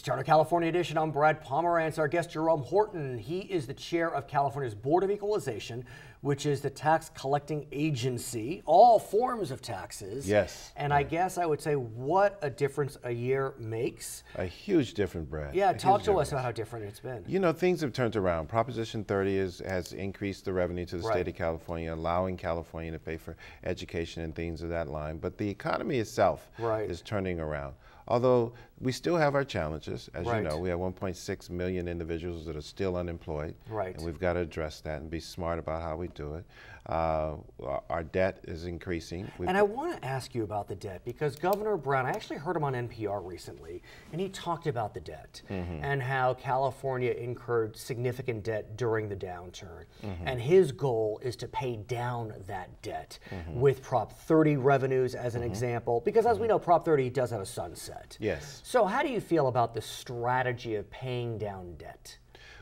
Starter California Edition. I'm Brad Pomerance. Our guest, Jerome Horton. He is the chair of California's Board of Equalization, which is the tax collecting agency, all forms of taxes. Yes. And I guess I would say what a difference a year makes. A huge difference, Brad. Yeah, talk to us about how different it's been. You know, things have turned around. Proposition 30 has increased the revenue to the state of California, allowing California to pay for education and things of that line. But the economy itself is turning around. Although we still have our challenges, as you know, we have 1.6 million individuals that are still unemployed, and we've got to address that and be smart about how we do it. Our debt is increasing. And I want to ask you about the debt because Governor Brown, I actually heard him on NPR recently, and he talked about the debt and how California incurred significant debt during the downturn. And his goal is to pay down that debt with Prop 30 revenues as an example, because as we know, Prop 30 does have a sunset. Yes. So how do you feel about the strategy of paying down debt?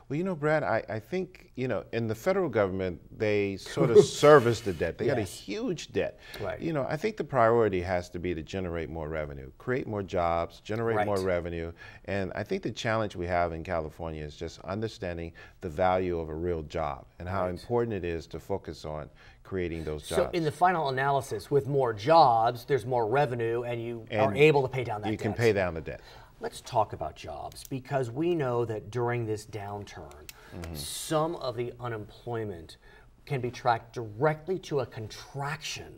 Well, you know, Brad, I think, you know, in the federal government, they sort of service the debt. They got a huge debt. You know, I think the priority has to be to generate more revenue, create more jobs, generate more revenue. And I think the challenge we have in California is just understanding the value of a real job and how important it is to focus on creating those jobs. So in the final analysis, with more jobs, there's more revenue, and you are able to pay down that debt. You can pay down the debt. Let's talk about jobs, because we know that during this downturn, some of the unemployment can be tracked directly to a contraction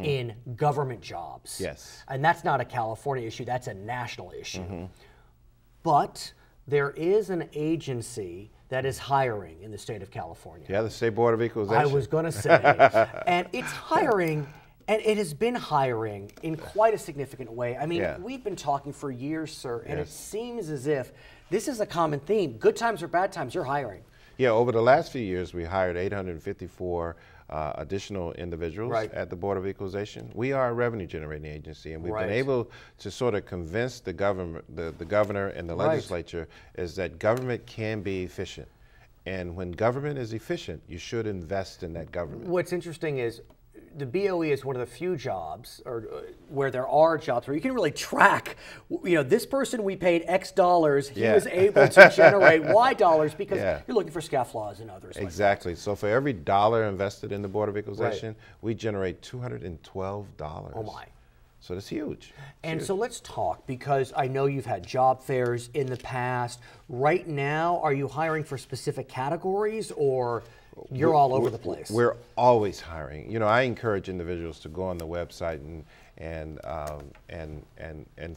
in government jobs. Yes. And that's not a California issue, that's a national issue. But there is an agency that is hiring in the state of California. Yeah, the State Board of Equalization. I was going to say. And it's hiring. And it has been hiring in quite a significant way. I mean, we've been talking for years, sir, and it seems as if this is a common theme. Good times or bad times, you're hiring. Yeah, over the last few years, we hired 854 additional individuals at the Board of Equalization. We are a revenue generating agency, and we've been able to sort of convince the government, the governor and the legislature is that government can be efficient. And when government is efficient, you should invest in that government. What's interesting is the BOE is one of the few jobs, or where there are jobs where you can really track, you know, this person we paid X dollars, he was able to generate Y dollars, because you're looking for scofflaws and others. Exactly. So for every dollar invested in the Board of Equalization, we generate $212. Oh my. So that's huge. And so let's talk, because I know you've had job fairs in the past. Right now, are you hiring for specific categories, or you're all over the place? We're always hiring. You know, I encourage individuals to go on the website and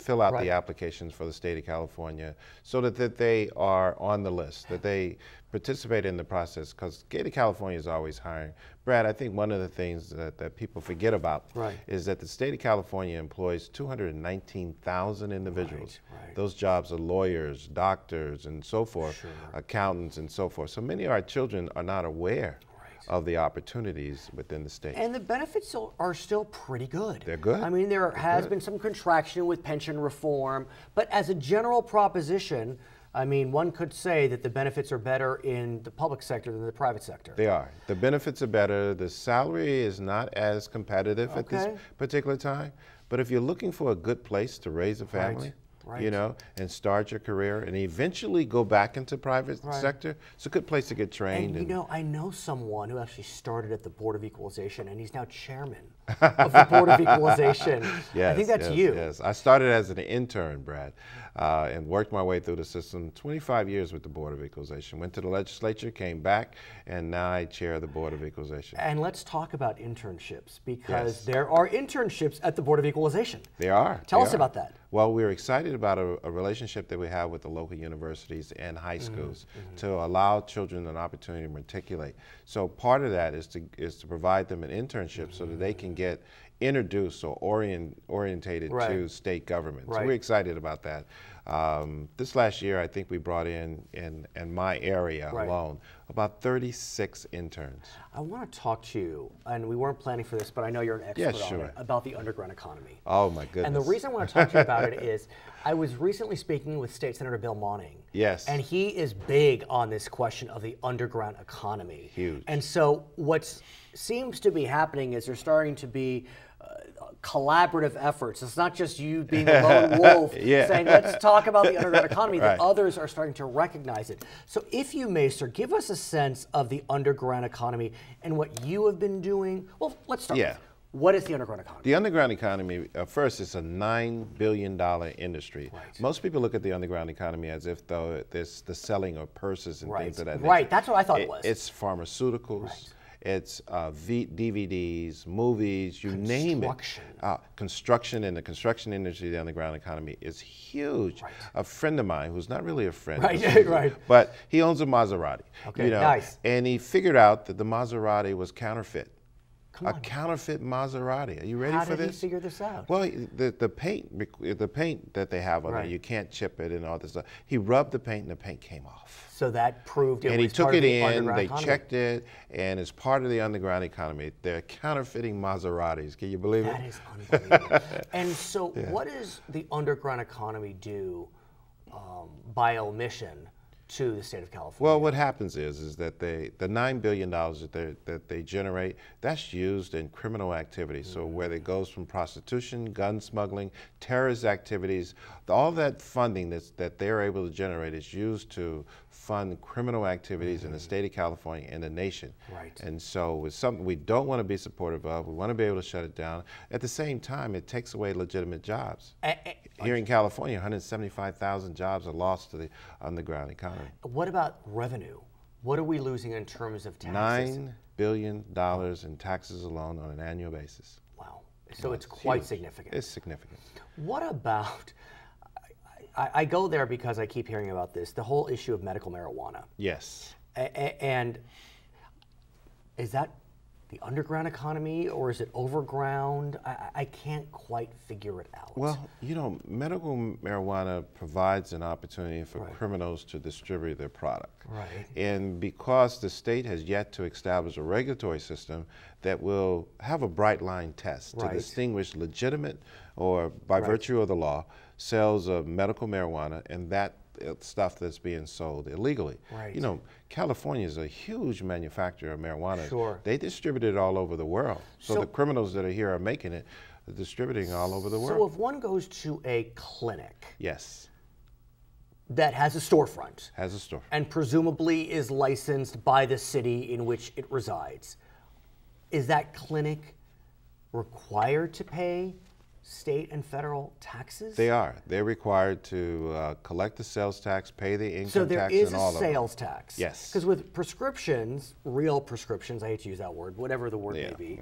fill out the applications for the state of California, so that they are on the list, that they participate in the process, because the state of California is always hiring. Brad, I think one of the things that people forget about is that the state of California employs 219,000 individuals. Those jobs are lawyers, doctors, and so forth, accountants, and so forth. So many of our children are not aware of the opportunities within the state. And the benefits are still pretty good. They're good. I mean, there has been some contraction with pension reform, but as a general proposition, I mean, one could say that the benefits are better in the public sector than the private sector. They are. The benefits are better. The salary is not as competitive at this particular time. But if you're looking for a good place to raise a family, you know, and start your career and eventually go back into private sector, it's a good place to get trained. And you know, I know someone who actually started at the Board of Equalization, and he's now chairman of the Board of Equalization. I think that's you. Yes, I started as an intern, Brad, and worked my way through the system. 25 years with the Board of Equalization. Went to the legislature, came back, and now I chair the Board of Equalization. And let's talk about internships, because there are internships at the Board of Equalization. There are. Tell us about that. Well, we're excited about a relationship that we have with the local universities and high schools to allow children an opportunity to matriculate. So part of that is to provide them an internship so that they can get introduced or orientated to state government. So we're excited about that. This last year, I think we brought in my area alone, about 36 interns. I want to talk to you, and we weren't planning for this, but I know you're an expert on it, about the underground economy. Oh my goodness. And the reason I want to talk to you about it is, I was recently speaking with State Senator Bill Monning. Yes. And he is big on this question of the underground economy. Huge. And so what seems to be happening is there's starting to be collaborative efforts. It's not just you being a lone wolf saying, let's talk about the underground economy, that others are starting to recognize it. So if you may, sir, give us a sense of the underground economy and what you have been doing. Well, let's start with, what is the underground economy? The underground economy, first, it's a $9 billion industry. Right. Most people look at the underground economy as if though it's the selling of purses and things of that nature. Right, that's what I thought it was. It's pharmaceuticals. Right. It's DVDs, movies, you name it. Construction, and the construction industry, the underground economy is huge. Right. A friend of mine, who's not really a friend, but he owns a Maserati. Okay, nice. And he figured out that the Maserati was counterfeit. A counterfeit Maserati. Are you ready for this? How did he figure this out? Well, the paint that they have on there, you can't chip it and all this stuff. He rubbed the paint and the paint came off. So that proved it and was he took part it of the in, underground they economy. checked it, and it's part of the underground economy. They're counterfeiting Maseratis. Can you believe it? That is unbelievable. And so what does the underground economy do by omission to the state of California? Well, what happens is that the $9 billion that they generate, that's used in criminal activities. So whether it goes from prostitution, gun smuggling, terrorist activities, all that funding that they're able to generate is used to fund criminal activities in the state of California and the nation. Right. And so it's something we don't want to be supportive of. We want to be able to shut it down. At the same time, it takes away legitimate jobs. Here in California, 175,000 jobs are lost to the underground economy. What about revenue? What are we losing in terms of taxes? $9 billion in taxes alone on an annual basis. Wow. So it's quite significant. It's significant. What about, I go there because I keep hearing about this, the whole issue of medical marijuana. Yes. And is that the underground economy, or is it overground? I can't quite figure it out. Well, you know, medical marijuana provides an opportunity for criminals to distribute their product. Right. And because the state has yet to establish a regulatory system that will have a bright line test to distinguish legitimate or by virtue of the law sales of medical marijuana and that stuff that's being sold illegally. Right. You know, California is a huge manufacturer of marijuana. Sure. They distribute it all over the world. So the criminals that are here are making it, distributing all over the world. So if one goes to a clinic. Yes. That has a storefront. Has a storefront. And presumably is licensed by the city in which it resides. Is that clinic required to pay state and federal taxes? They are. They're required to collect the sales tax, pay the income tax, and all of them. So there is a sales tax. Yes. Because with prescriptions, real prescriptions, I hate to use that word, whatever the word may be,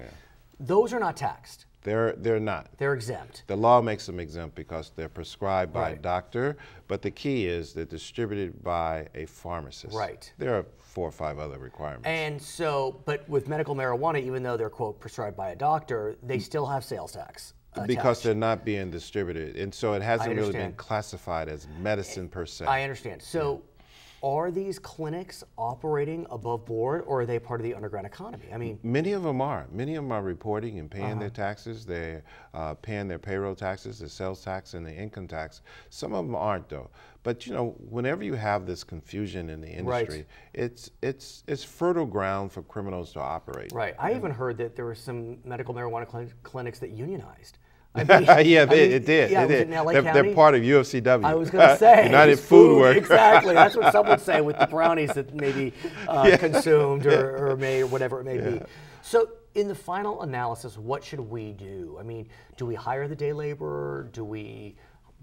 those are not taxed. They're not. They're exempt. The law makes them exempt because they're prescribed by a doctor, but the key is they're distributed by a pharmacist. Right. There are 4 or 5 other requirements. And so, but with medical marijuana, even though they're, quote, prescribed by a doctor, they still have sales tax. Because they're not being distributed. And so it hasn't really been classified as medicine per se. I understand. So are these clinics operating above board, or are they part of the underground economy? I mean, many of them are. Many of them are reporting and paying their taxes. They're paying their payroll taxes, their sales tax, and the income tax. Some of them aren't, though. But you know, whenever you have this confusion in the industry, it's fertile ground for criminals to operate. Right. I even heard that there were some medical marijuana clinics that unionized. It did. Yeah, it did. In LA County? They're part of UFCW. I was going to say. United Food Workers. Exactly. That's what some would say with the brownies that may be consumed or whatever it may be. So in the final analysis, what should we do? I mean, do we hire the day laborer? Do we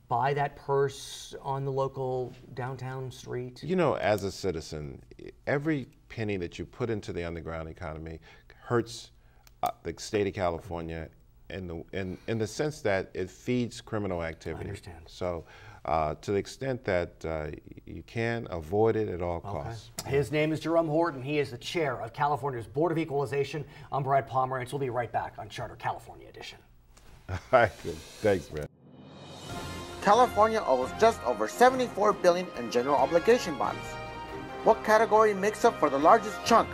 buy that purse on the local downtown street? You know, as a citizen, every penny that you put into the underground economy hurts the state of California in the sense that it feeds criminal activity. I understand. So to the extent that you can avoid it at all costs. His name is Jerome Horton. He is the chair of California's Board of Equalization. I'm Brad Pomerance. We'll be right back on Charter California Edition. All right, good. Thanks, Brad. California owes just over $74 billion in general obligation bonds. What category makes up for the largest chunk?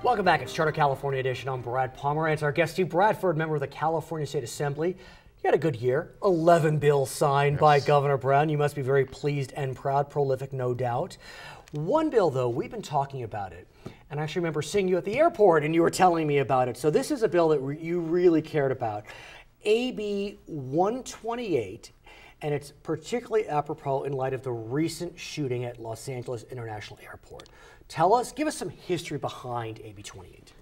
Welcome back. It's Charter California Edition. I'm Brad Pomerance. Our guest, Steve Bradford, member of the California State Assembly. You had a good year. 11 bills signed by Governor Brown. You must be very pleased and proud. Prolific, no doubt. One bill, though, we've been talking about it. And I actually remember seeing you at the airport and you were telling me about it. So this is a bill that you really cared about. AB 128. And it's particularly apropos in light of the recent shooting at Los Angeles International Airport. Give us some history behind AB 28.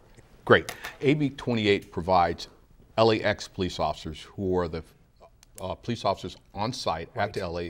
Great. AB 28 provides LAX police officers, who are the police officers on site at the LA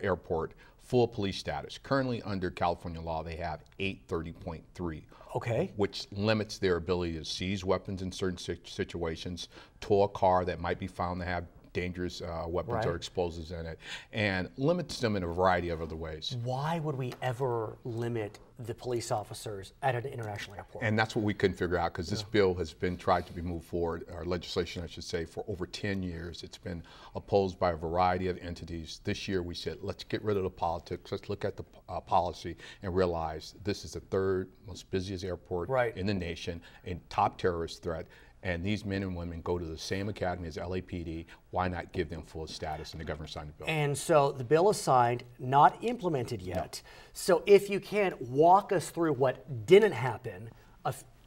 airport, full police status. Currently, under California law, they have 830.3. Okay. Which limits their ability to seize weapons in certain situations, tow a car that might be found to have dangerous weapons or explosives in it, and limits them in a variety of other ways. Why would we ever limit the police officers at an international airport? And that's what we couldn't figure out, because this bill has been tried to be moved forward, or legislation I should say, for over 10 years. It's been opposed by a variety of entities. This year we said, let's get rid of the politics, let's look at the policy and realize this is the third most busiest airport in the nation, a top terrorist threat. And these men and women go to the same academy as LAPD. Why not give them full status? And the governor signed the bill. And so the bill is signed, not implemented yet. No. So if you can walk us through what didn't happen,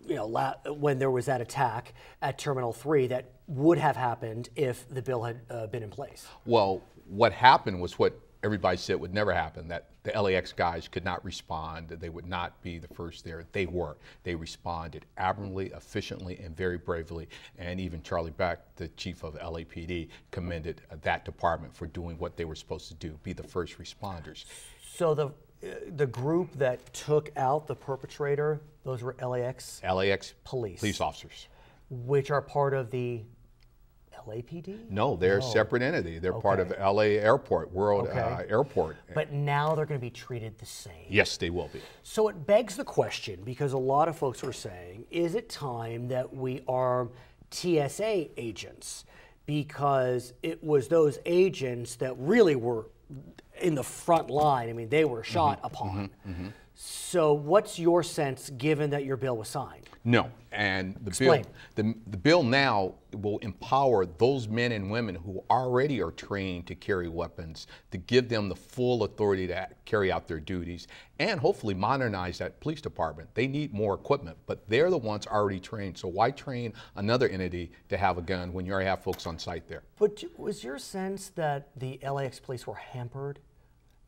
when there was that attack at Terminal 3 that would have happened if the bill had been in place. Well, what happened was what everybody said would never happen, that the LAX guys could not respond, that they would not be the first there. They were. They responded admirably, efficiently, and very bravely. And even Charlie Beck, the chief of LAPD, commended that department for doing what they were supposed to do, be the first responders. So the group that took out the perpetrator, those were LAX police officers. Which are part of the LAPD? No, they're a separate entity. They're part of LA Airport, World Airport. But now they're going to be treated the same. Yes, they will be. So it begs the question, because a lot of folks were saying, is it time that we arm TSA agents? Because it was those agents that really were in the front line. I mean, they were shot upon. So what's your sense, given that your bill was signed? No, and the bill now will empower those men and women who already are trained to carry weapons, to give them the full authority to carry out their duties, and hopefully modernize that police department. They need more equipment, but they're the ones already trained. So why train another entity to have a gun when you already have folks on site there? But was your sense that the LAX police were hampered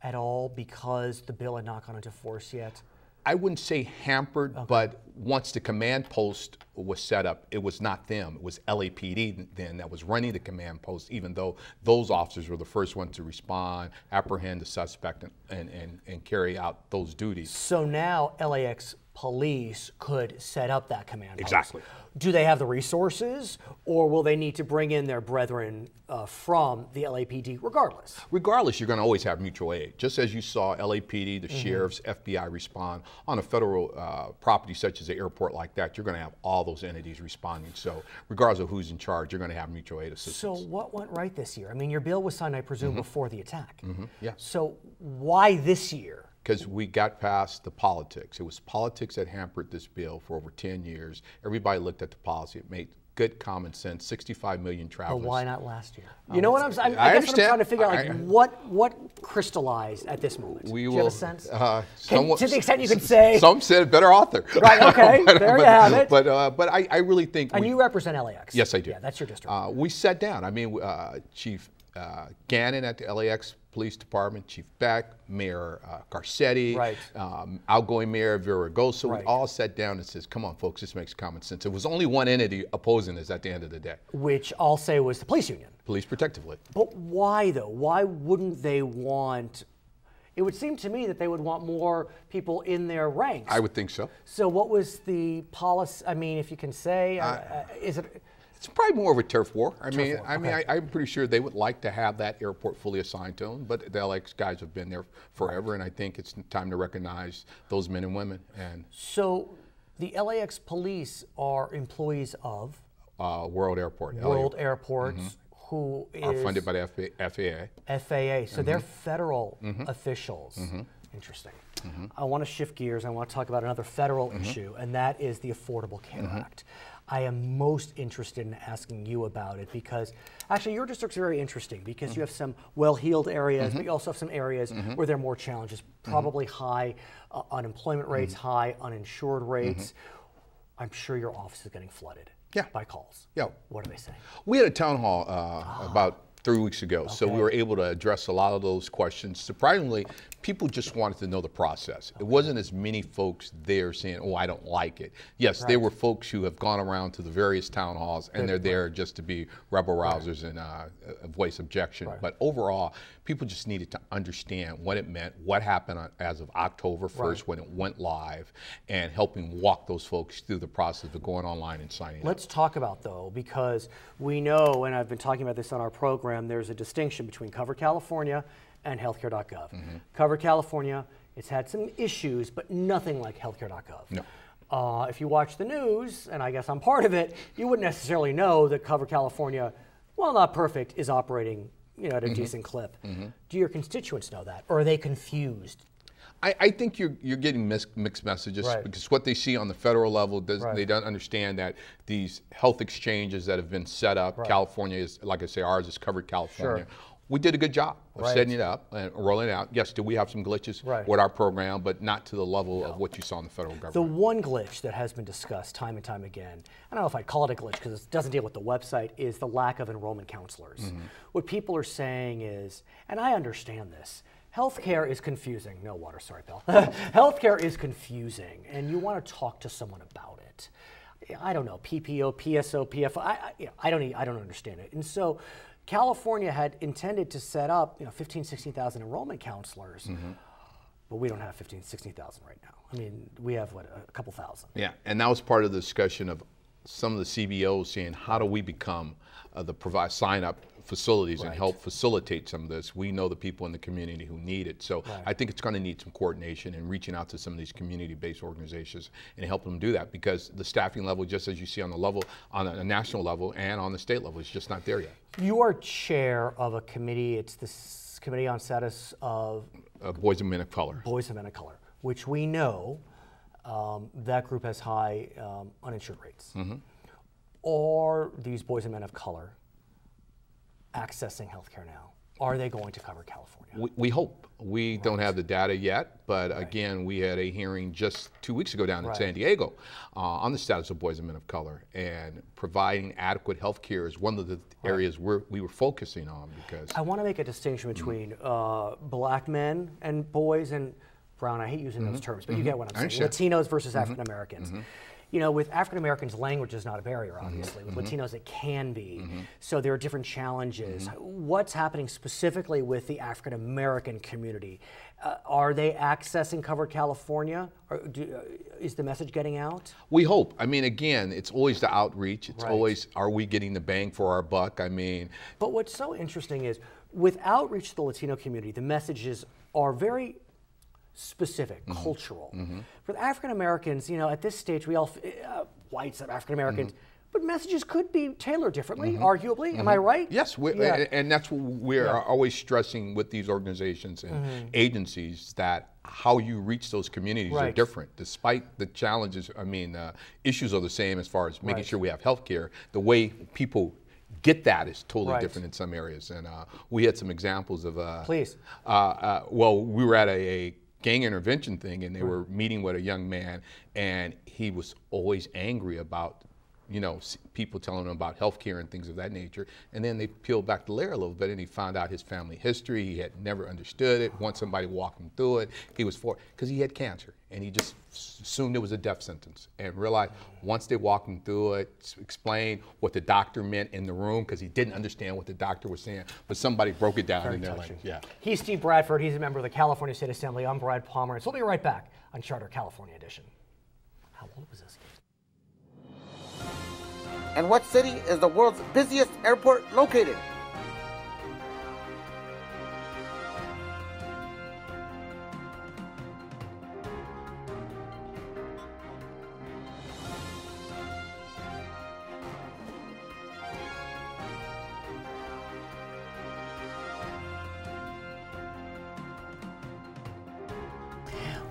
at all because the bill had not gone into force yet? I wouldn't say hampered, but once the command post was set up, it was not them. It was LAPD then that was running the command post, even though those officers were the first ones to respond, apprehend the suspect, and carry out those duties. So now LAX police could set up that command post. Exactly. Do they have the resources, or will they need to bring in their brethren from the LAPD regardless? Regardless, you're going to always have mutual aid. Just as you saw LAPD, the sheriffs, FBI respond on a federal property such as an airport like that, you're going to have all those entities responding. So regardless of who's in charge, you're going to have mutual aid assistance. So what went right this year? I mean, your bill was signed, I presume, before the attack. Yeah. So why this year? Because we got past the politics. It was politics that hampered this bill for over 10 years. Everybody looked at the policy. It made good common sense. 65 million travelers. But why not last year? You know what I'm saying? I guess what I'm trying to figure out, like, what crystallized at this moment? Do you have a sense? To the extent you can say. Some said better author. Right, okay, there you have it. But I really think. And you represent LAX. Yes, I do. Yeah, that's your district. We sat down. I mean, Chief Gannon at the LAX Police Department, Chief Beck, Mayor Garcetti, outgoing Mayor Villaraigosa, we all sat down and says, come on, folks, this makes common sense. It was only one entity opposing this at the end of the day. Which I'll say was the police union. Police Protectively. But why, though? Why wouldn't they want... It would seem to me that they would want more people in their ranks. I would think so. So what was the policy? I mean, if you can say, is it... It's probably more of a turf war. I'm pretty sure they would like to have that airport fully assigned to them, but the LAX guys have been there forever, and I think it's time to recognize those men and women. And so the LAX police are employees of? World Airport. World Airports, who are funded by the FAA. FAA, so they're federal officials. Interesting. I want to shift gears. I want to talk about another federal issue, and that is the Affordable Care Act. I am most interested in asking you about it because actually your district's very interesting because you have some well-heeled areas, but you also have some areas where there are more challenges, probably high unemployment rates, high uninsured rates. I'm sure your office is getting flooded by calls. Yeah. What are they saying? We had a town hall about 3 weeks ago, so we were able to address a lot of those questions. Surprisingly, people just wanted to know the process. It wasn't as many folks there saying, oh, I don't like it. Yes, there were folks who have gone around to the various town halls and they're there just to be rebel rousers and voice objection. But overall, people just needed to understand what it meant, what happened as of October 1st when it went live, and helping walk those folks through the process of going online and signing up. Let's talk about, though, because we know, and I've been talking about this on our program, there's a distinction between Cover California and healthcare.gov. Cover California, it's had some issues, but nothing like healthcare.gov. No. If you watch the news, and I guess I'm part of it, you wouldn't necessarily know that Cover California, while not perfect, is operating at a decent clip. Do your constituents know that, or are they confused? I think you're getting mixed messages because what they see on the federal level, they don't understand that these health exchanges that have been set up, California is, like I say, ours is Covered California. We did a good job of setting it up and rolling it out. Yes, do we have some glitches with our program, but not to the level of what you saw in the federal government. The one glitch that has been discussed time and time again, I don't know if I'd call it a glitch because it doesn't deal with the website, is the lack of enrollment counselors. What people are saying is, and I understand this, healthcare is confusing. No water, sorry, Bill. Healthcare is confusing, and you want to talk to someone about it. I don't know, PPO, PSO, PFO, I don't understand it. And so California had intended to set up 15,000, 16,000 enrollment counselors, but we don't have 15,000, 16,000 right now. I mean, we have, what, a couple thousand. Yeah, and that was part of the discussion of some of the CBOs saying, how do we become sign-up facilities and help facilitate some of this? We know the people in the community who need it. So I think it's going to need some coordination and reaching out to some of these community-based organizations and help them do that, because the staffing level, just as you see on the level, on a national level and on the state level, is just not there yet. You are chair of a committee, it's the Committee on Status of Boys and Men of Color. Boys and Men of Color, which we know that group has high uninsured rates. Are these boys and men of color accessing healthcare now? Are they going to Cover California? We hope. We don't have the data yet, but again, we had a hearing just 2 weeks ago down in San Diego on the status of boys and men of color, and providing adequate health care is one of the areas we were focusing on. Because I want to make a distinction between black men and boys and brown. I hate using those terms, but you get what I'm saying. Latinos versus African Americans. With African Americans, language is not a barrier, obviously. With Latinos, it can be. So there are different challenges. What's happening specifically with the African American community? Are they accessing Covered California? Is the message getting out? We hope. I mean, again, it's always the outreach. It's always, are we getting the bang for our buck? I mean. But what's so interesting is, with outreach to the Latino community, the messages are very specific, cultural. For the African Americans, at this stage, we all, whites, African Americans, but messages could be tailored differently, arguably. Am I right? Yes, and that's what we're always stressing with these organizations and agencies, that how you reach those communities are different. Despite the challenges, I mean, issues are the same as far as making sure we have health care. The way people get that is totally different in some areas. And we had some examples of, Please. Well, we were at a gang intervention thing, and they were meeting with a young man, and he was always angry about, people telling him about healthcare and things of that nature. And then they peeled back the layer a little bit, and he found out his family history. He had never understood it. Once somebody walked him through it, he was because he had cancer, and he just assumed it was a death sentence, and realized once they walked him through it, explained what the doctor meant in the room, because he didn't understand what the doctor was saying, but somebody broke it down in their language. He's Steve Bradford. He's a member of the California State Assembly. I'm Brad Pomerance. We'll be right back on Charter California Edition. How old was this kid? And what city is the world's busiest airport located?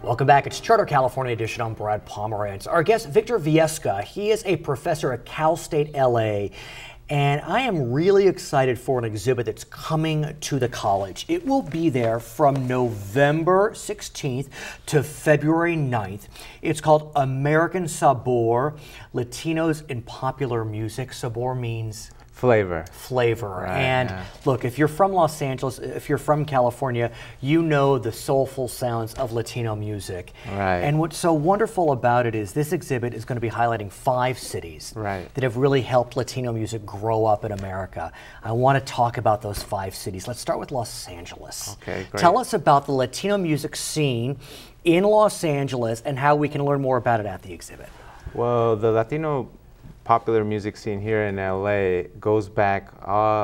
Welcome back. It's Charter California Edition. I'm Brad Pomerance. Our guest, Victor Viesca, he is a professor at Cal State LA, and I am really excited for an exhibit that's coming to the college. It will be there from November 16th to February 9th. It's called American Sabor, Latinos in Popular Music. Sabor means flavor. Flavor. Right, and look, if you're from Los Angeles, if you're from California, you know the soulful sounds of Latino music. Right. And what's so wonderful about it is this exhibit is going to be highlighting 5 cities that have really helped Latino music grow up in America. I want to talk about those 5 cities. Let's start with Los Angeles. Okay, great. Tell us about the Latino music scene in Los Angeles and how we can learn more about it at the exhibit. Well, the Latino popular music scene here in LA goes back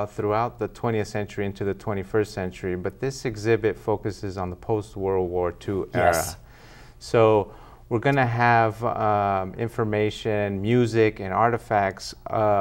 throughout the 20th century into the 21st century, but this exhibit focuses on the post-World War II era. So we're going to have information, music, and artifacts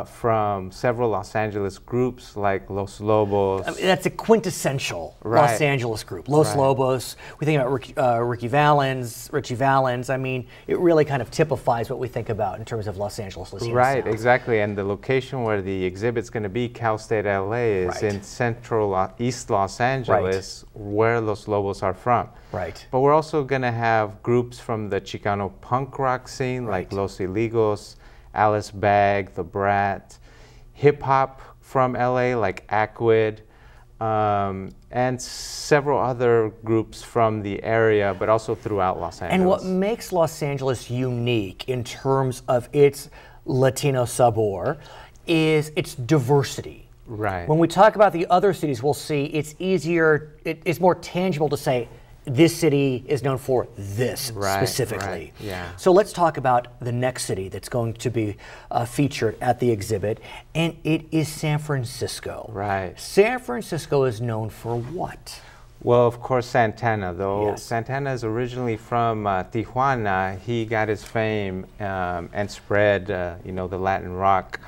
from several Los Angeles groups like Los Lobos. I mean, that's a quintessential Los Angeles group. Los Lobos, we think about Richie Valens. I mean, it really kind of typifies what we think about in terms of Los Angeles Latino sound. Exactly. And the location where the exhibit's going to be, Cal State LA, is in central East Los Angeles, where Los Lobos are from. But we're also going to have groups from the Chicano punk rock scene, like Los Iligos, Alice Bag, The Brat, hip hop from LA, like Aquid, and several other groups from the area, but also throughout Los Angeles. And what makes Los Angeles unique in terms of its Latino sabor is its diversity. When we talk about the other cities, we'll see it's easier, it's more tangible to say, this city is known for this specifically. So let's talk about the next city that's going to be featured at the exhibit, and it is San Francisco. San Francisco is known for what? Well, of course, Santana, though. Santana is originally from Tijuana. He got his fame and spread, you know, the Latin rock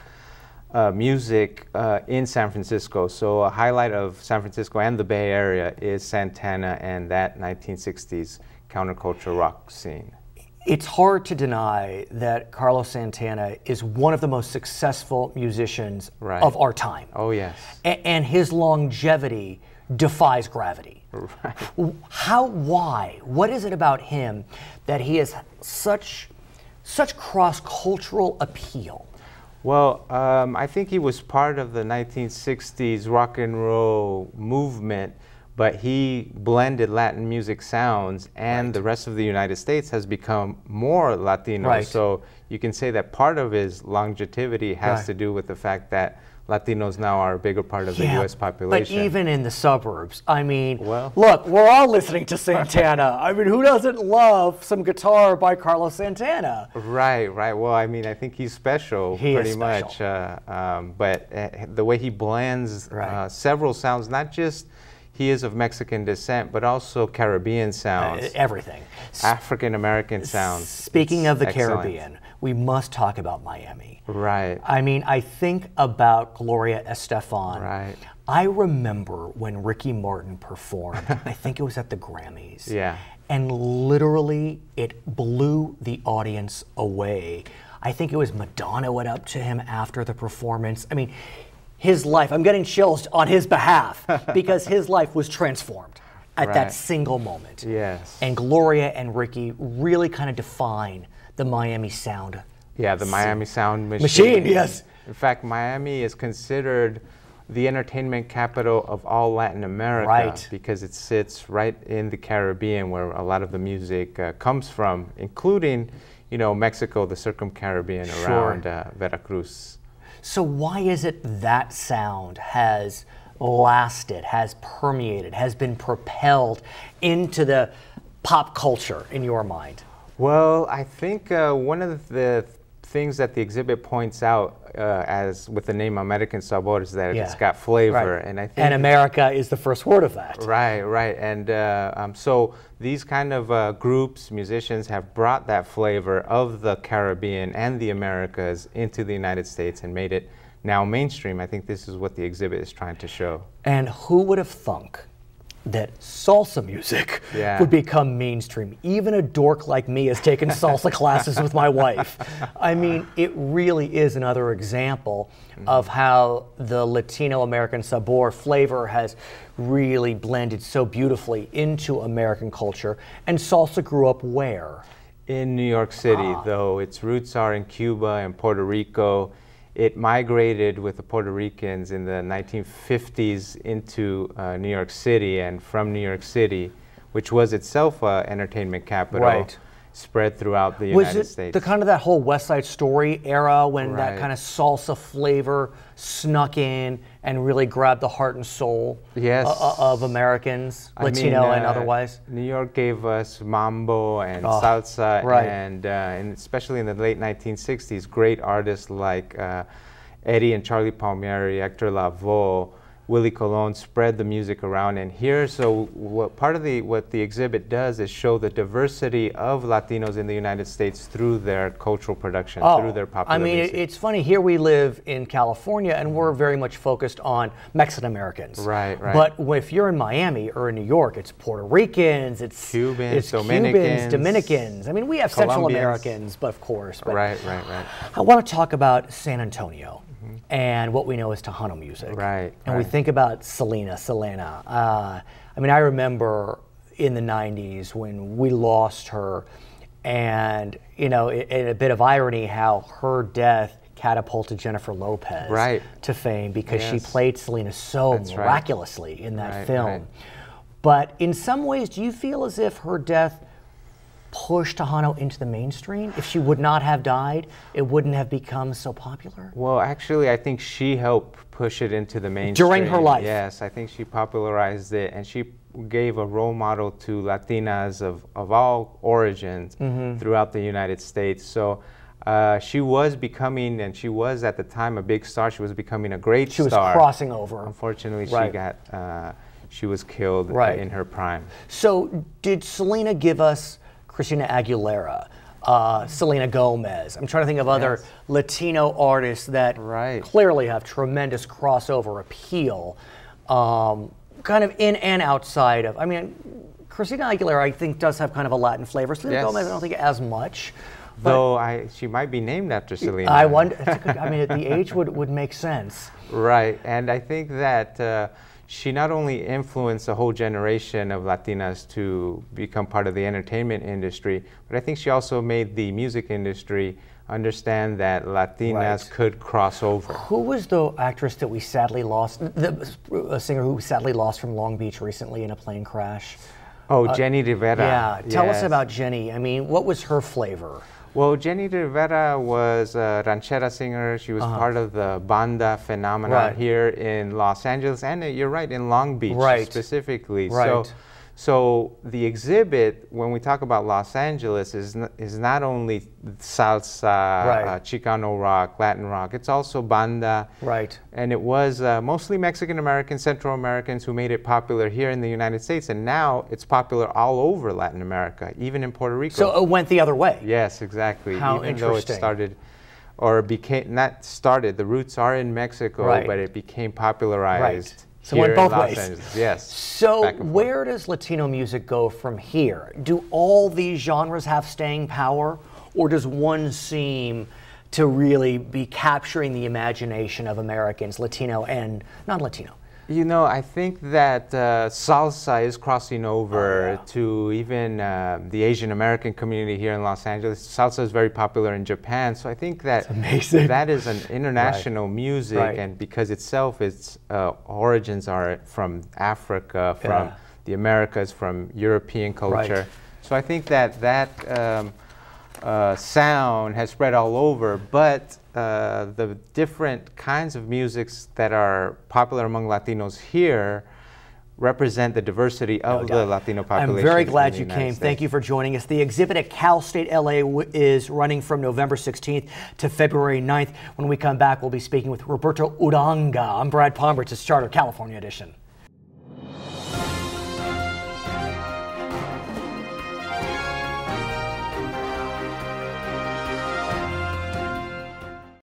music in San Francisco. So a highlight of San Francisco and the Bay Area is Santana and that 1960s counterculture rock scene. It's hard to deny that Carlos Santana is one of the most successful musicians of our time. Oh, yes. And his longevity defies gravity. Why? What is it about him that he has such cross-cultural appeal? Well, I think he was part of the 1960s rock and roll movement, but he blended Latin music sounds, and the rest of the United States has become more Latino. So you can say that part of his longevity has to do with the fact that Latinos now are a bigger part of the U.S. population. But even in the suburbs, I mean, look, we're all listening to Santana. I mean, who doesn't love some guitar by Carlos Santana? Well, I mean, I think he's special, pretty much. But the way he blends several sounds, not just he is of Mexican descent, but also Caribbean sounds. Everything. African-American sounds. Speaking of the Caribbean, we must talk about Miami. I mean, I think about Gloria Estefan. I remember when Ricky Martin performed, I think it was at the Grammys. And literally, it blew the audience away. I think it was Madonna went up to him after the performance. I mean, his life, I'm getting chills on his behalf because his life was transformed at that single moment. And Gloria and Ricky really kind of define the Miami sound. The Miami sound machine. In fact, Miami is considered the entertainment capital of all Latin America because it sits right in the Caribbean where a lot of the music comes from, including, you know, Mexico, the Circum-Caribbean around Veracruz. So why is it that sound has lasted, has permeated, has been propelled into the pop culture in your mind? Well, I think one of the things that the exhibit points out, as with the name American Sabor, is that it's got flavor, and I think America is the first word of that. And so these kind of groups, musicians, have brought that flavor of the Caribbean and the Americas into the United States and made it now mainstream. I think this is what the exhibit is trying to show. And who would have thunk that salsa music would become mainstream. Even a dork like me has taken salsa classes with my wife. I mean, it really is another example of how the Latino American Sabor flavor has really blended so beautifully into American culture. And salsa grew up where? In New York City, though its roots are in Cuba and Puerto Rico. It migrated with the Puerto Ricans in the 1950s into New York City, and from New York City, which was itself an entertainment capital, spread throughout the United States. Was it the kind of that whole West Side Story era when that kind of salsa flavor snuck in and really grabbed the heart and soul of Americans, Latino and otherwise? New York gave us mambo and salsa, and especially in the late 1960s, great artists like Eddie and Charlie Palmieri, Hector Lavoe, Willie Colon spread the music around. And here, so what the exhibit does is show the diversity of Latinos in the United States through their cultural production, through their popular music. It's funny, here we live in California and we're very much focused on Mexican Americans. Right. But if you're in Miami or in New York, it's Puerto Ricans, it's Cubans, Dominicans. I mean, we have Colombians. Central Americans, but of course. But right. I want to talk about San Antonio. And what we know is Tejano music. And we think about Selena. I mean, I remember in the 90s when we lost her, and, you know, in a bit of irony, how her death catapulted Jennifer Lopez to fame because she played Selena so miraculously in that film. But in some ways, do you feel as if her death push Tejano into the mainstream? If she would not have died, it wouldn't have become so popular? Well, actually, I think she helped push it into the mainstream. During her life? Yes, I think she popularized it, and she gave a role model to Latinas of all origins throughout the United States. So she was becoming, and she was at the time a big star. She was becoming a great star. She was crossing over. Unfortunately, she was killed in her prime. So did Selena give us Christina Aguilera, Selena Gomez? I'm trying to think of other Latino artists that clearly have tremendous crossover appeal, kind of in and outside of. I mean, Christina Aguilera, I think, does have kind of a Latin flavor. Selena Gomez, I don't think as much. Though she might be named after Selena. I wonder. I mean, the age would make sense. Right, and I think that she not only influenced a whole generation of Latinas to become part of the entertainment industry, but I think she also made the music industry understand that Latinas could cross over. Who was the actress that we sadly lost, the singer who sadly lost from Long Beach recently in a plane crash? Oh, Jenny Rivera. Yeah, tell us about Jenny. I mean, what was her flavor? Well, Jenny Rivera was a ranchera singer. She was part of the banda phenomenon here in Los Angeles, and you're right, in Long Beach specifically. So the exhibit, when we talk about Los Angeles, is not only salsa, Chicano rock, Latin rock. It's also banda. And it was mostly Mexican Americans, Central Americans who made it popular here in the United States, and now it's popular all over Latin America, even in Puerto Rico. So it went the other way. Yes, exactly. How even interesting. Though it started, or became, not started, the roots are in Mexico, but it became popularized. So it went both ways. Angeles. Yes. So where does Latino music go from here? Do all these genres have staying power, or does one seem to really be capturing the imagination of Americans, Latino and non-Latino? You know, I think that salsa is crossing over to even the Asian American community here in Los Angeles. Salsa is very popular in Japan, so I think that that is an international music, and because itself, its origins are from Africa, from the Americas, from European culture. So I think that sound has spread all over, but the different kinds of musics that are popular among Latinos here represent the diversity of the Latino population. I'm very glad you came. Thank you for joining us. The exhibit at Cal State LA is running from November 16th to February 9th. When we come back, we'll be speaking with Roberto Uranga. I'm Brad Pomerance. It's Charter California Edition.